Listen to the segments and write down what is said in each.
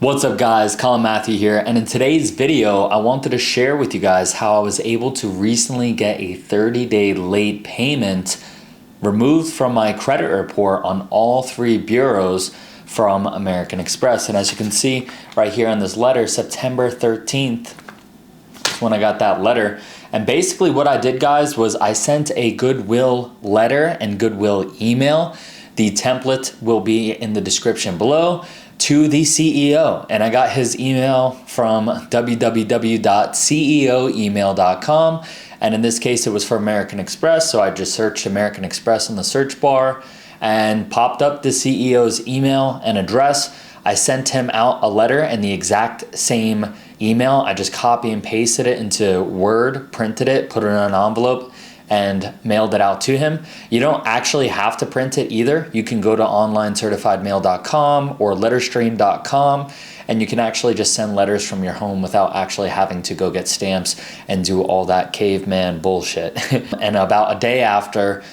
What's up guys, Colin Matthew here, and in today's video I wanted to share with you guys how I was able to recently get a 30-day late payment removed from my credit report on all three bureaus from American Express. And as you can see right here on this letter, September 13th is when I got that letter. And basically what I did, guys, was I sent a goodwill letter and goodwill email. The template will be in the description below, to the CEO, and I got his email from www.ceoemail.com, and in this case it was for American Express, so I just searched American Express in the search bar and popped up the CEO's email and address. I sent him out a letter in the exact same email. I just copy and pasted it into Word, printed it, put it in an envelope, and mailed it out to him. You don't actually have to print it either. You can go to onlinecertifiedmail.com or letterstream.com, and you can actually just send letters from your home without actually having to go get stamps and do all that caveman bullshit. And about a day after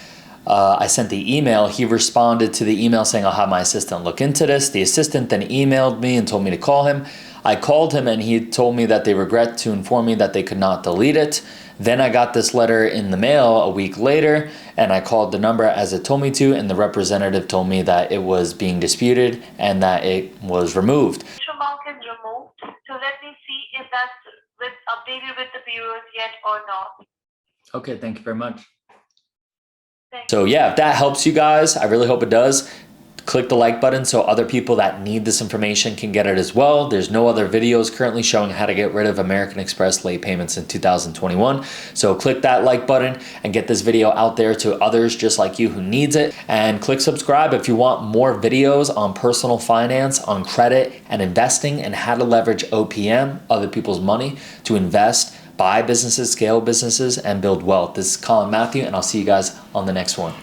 I sent the email, he responded to the email saying, I'll have my assistant look into this. The assistant then emailed me and told me to call him. I called him and he told me that they regret to inform me that they could not delete it. Then I got this letter in the mail a week later, and I called the number as it told me to, and the representative told me that it was being disputed and that it was removed. Amount is removed. So let me see if that's updated with the bureaus yet or not. Okay, thank you very much. So yeah, if that helps you guys, I really hope it does. Click the like button so other people that need this information can get it as well. There's no other videos currently showing how to get rid of American Express late payments in 2021. So click that like button and get this video out there to others just like you who needs it. And click subscribe if you want more videos on personal finance, on credit and investing, and how to leverage OPM, other people's money, to invest, buy businesses, scale businesses, and build wealth. This is Colin Matthew, and I'll see you guys on the next one.